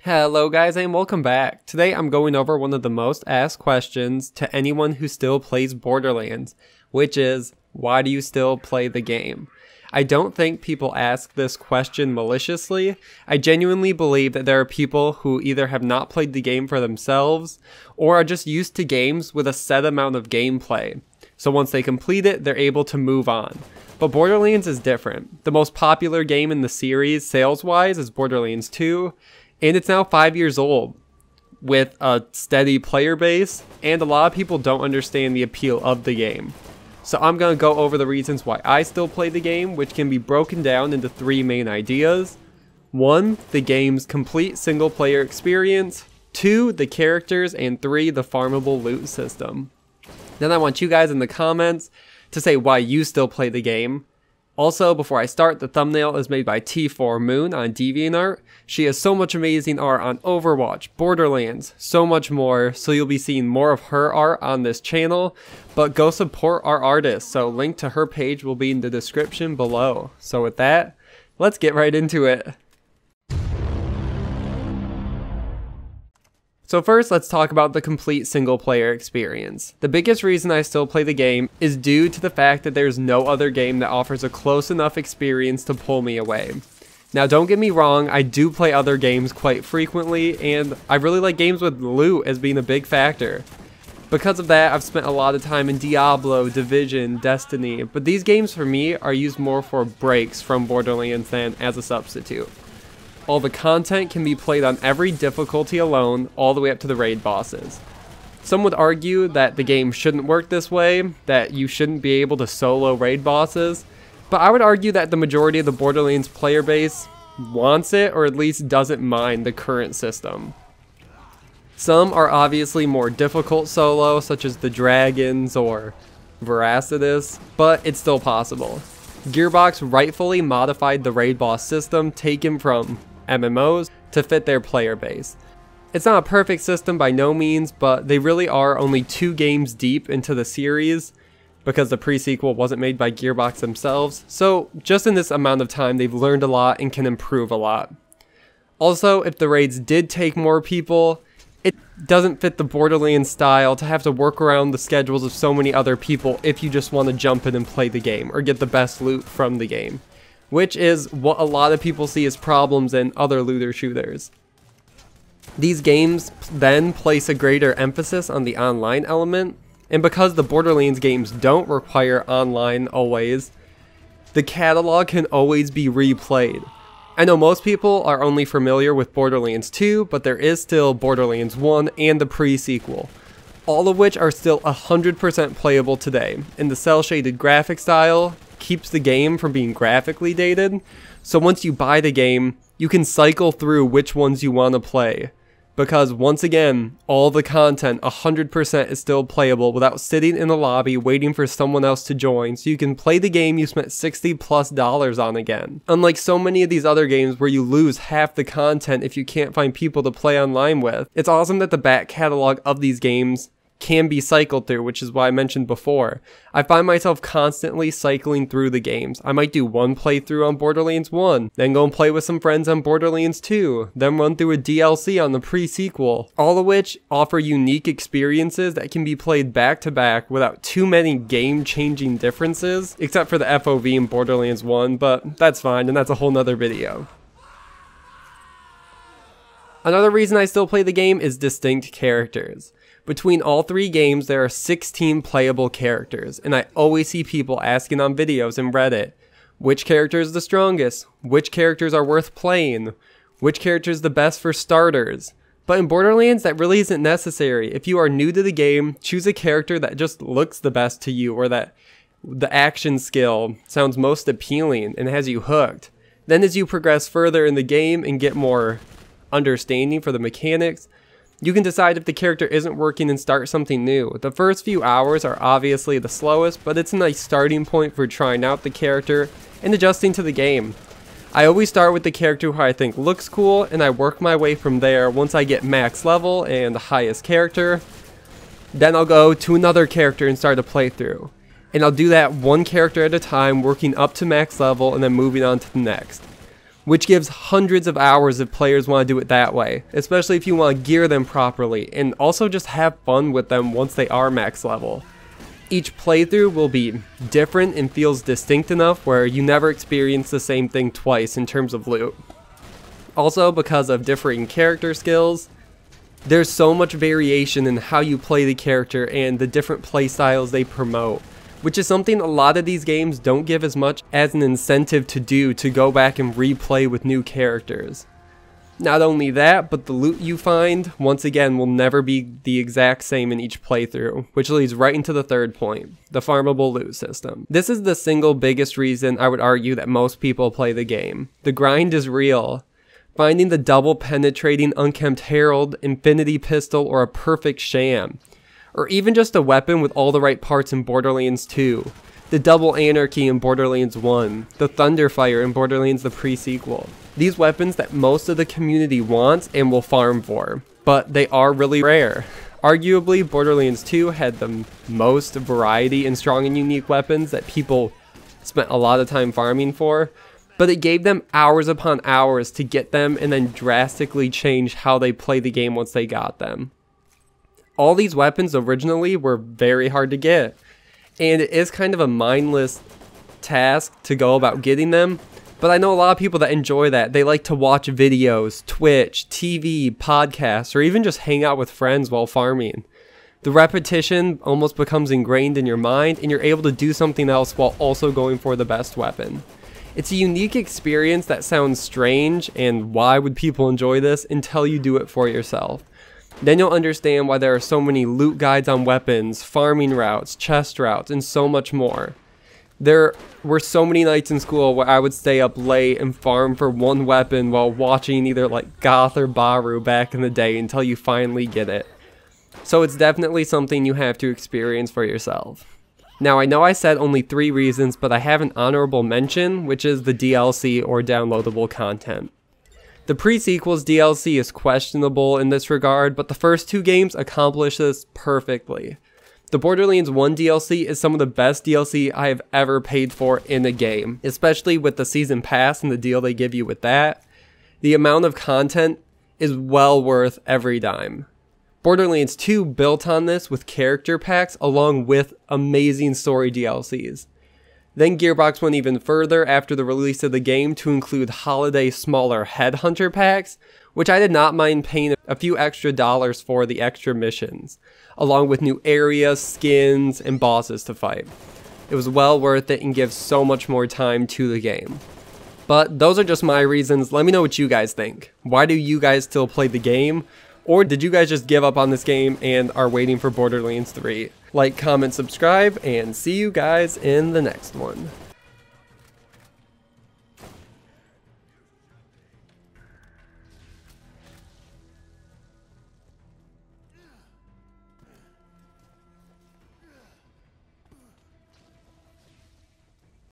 Hello guys and welcome back. Today I'm going over one of the most asked questions to anyone who still plays Borderlands, which is, why do you still play the game? I don't think people ask this question maliciously. I genuinely believe that there are people who either have not played the game for themselves or are just used to games with a set amount of gameplay. So once they complete it, they're able to move on. But Borderlands is different. The most popular game in the series sales-wise is Borderlands 2. And it's now 5 years old with a steady player base, and a lot of people don't understand the appeal of the game. So I'm going to go over the reasons why I still play the game, which can be broken down into three main ideas. 1, the game's complete single player experience. 2, the characters, and 3, the farmable loot system. Then I want you guys in the comments to say why you still play the game. Also, before I start, the thumbnail is made by T4Moon on DeviantArt. She has so much amazing art on Overwatch, Borderlands, so much more, so you'll be seeing more of her art on this channel, but go support our artist, so link to her page will be in the description below. So with that, let's get right into it. So first, let's talk about the complete single player experience. The biggest reason I still play the game is due to the fact that there's no other game that offers a close enough experience to pull me away. Now don't get me wrong, I do play other games quite frequently, and I really like games with loot as being a big factor. Because of that, I've spent a lot of time in Diablo, Division, Destiny, but these games for me are used more for breaks from Borderlands than as a substitute. All the content can be played on every difficulty alone, all the way up to the raid bosses. Some would argue that the game shouldn't work this way, that you shouldn't be able to solo raid bosses, but I would argue that the majority of the Borderlands player base wants it, or at least doesn't mind the current system. Some are obviously more difficult solo, such as the Dragons or Veracitus, but it's still possible. Gearbox rightfully modified the raid boss system taken from MMOs to fit their player base. It's not a perfect system by no means, but they really are only 2 games deep into the series because the pre-sequel wasn't made by Gearbox themselves, so just in this amount of time they've learned a lot and can improve a lot. Also, if the raids did take more people, it doesn't fit the Borderlands style to have to work around the schedules of so many other people if you just want to jump in and play the game or get the best loot from the game, which is what a lot of people see as problems in other looter shooters. These games then place a greater emphasis on the online element, and because the Borderlands games don't require online always, the catalog can always be replayed. I know most people are only familiar with Borderlands 2, but there is still Borderlands 1 and the pre-sequel, all of which are still 100% playable today, and the cel-shaded graphic style keeps the game from being graphically dated, so once you buy the game, you can cycle through which ones you want to play, because once again, all the content 100% is still playable without sitting in the lobby waiting for someone else to join, so you can play the game you spent $60+ on again. Unlike so many of these other games where you lose half the content if you can't find people to play online with. It's awesome that the back catalog of these games can be cycled through, which is why I mentioned before. I find myself constantly cycling through the games. I might do one playthrough on Borderlands 1, then go and play with some friends on Borderlands 2, then run through a DLC on the pre-sequel, all of which offer unique experiences that can be played back to back without too many game-changing differences, except for the FOV in Borderlands 1, but that's fine, and that's a whole nother video. Another reason I still play the game is distinct characters. Between all 3 games, there are 16 playable characters, and I always see people asking on videos and Reddit, which character is the strongest, which characters are worth playing, which character is the best for starters. But in Borderlands, that really isn't necessary. If you are new to the game, choose a character that just looks the best to you, or that the action skill sounds most appealing and has you hooked. Then as you progress further in the game and get more understanding for the mechanics, you can decide if the character isn't working and start something new. The first few hours are obviously the slowest, but it's a nice starting point for trying out the character and adjusting to the game. I always start with the character who I think looks cool, and I work my way from there once I get max level and the highest character. Then I'll go to another character and start a playthrough. And I'll do that one character at a time, working up to max level and then moving on to the next. which gives hundreds of hours if players want to do it that way, especially if you want to gear them properly and also just have fun with them once they are max level. Each playthrough will be different and feels distinct enough where you never experience the same thing twice in terms of loot. Also, because of differing character skills, there's so much variation in how you play the character and the different play styles they promote, which is something a lot of these games don't give as much as an incentive to do to go back and replay with new characters. Not only that, but the loot you find, once again, will never be the exact same in each playthrough, which leads right into the third point, the farmable loot system. This is the single biggest reason I would argue that most people play the game. The grind is real. Finding the double penetrating unkempt herald, infinity pistol, or a perfect sham. Or even just a weapon with all the right parts in Borderlands 2. The double anarchy in Borderlands 1. The thunderfire in Borderlands the pre-sequel. These weapons that most of the community wants and will farm for. But they are really rare. Arguably, Borderlands 2 had the most variety in strong and unique weapons that people spent a lot of time farming for. But it gave them hours upon hours to get them and then drastically change how they play the game once they got them. All these weapons originally were very hard to get, and it is kind of a mindless task to go about getting them, but I know a lot of people that enjoy that. They like to watch videos, Twitch, TV, podcasts, or even just hang out with friends while farming. The repetition almost becomes ingrained in your mind, and you're able to do something else while also going for the best weapon. It's a unique experience that sounds strange, and why would people enjoy this until you do it for yourself? Then you'll understand why there are so many loot guides on weapons, farming routes, chest routes, and so much more. There were so many nights in school where I would stay up late and farm for one weapon while watching either like Goth or Baru back in the day until you finally get it. So it's definitely something you have to experience for yourself. Now I know I said only 3 reasons, but I have an honorable mention, which is the DLC or downloadable content. The pre-sequel's DLC is questionable in this regard, but the first 2 games accomplish this perfectly. The Borderlands 1 DLC is some of the best DLC I have ever paid for in a game, especially with the season pass and the deal they give you with that. The amount of content is well worth every dime. Borderlands 2 built on this with character packs along with amazing story DLCs. Then Gearbox went even further after the release of the game to include holiday smaller headhunter packs, which I did not mind paying a few extra dollars for the extra missions, along with new areas, skins, and bosses to fight. It was well worth it and gives so much more time to the game. But those are just my reasons. Let me know what you guys think. Why do you guys still play the game? Or did you guys just give up on this game and are waiting for Borderlands 3? Like, comment, subscribe, and see you guys in the next one.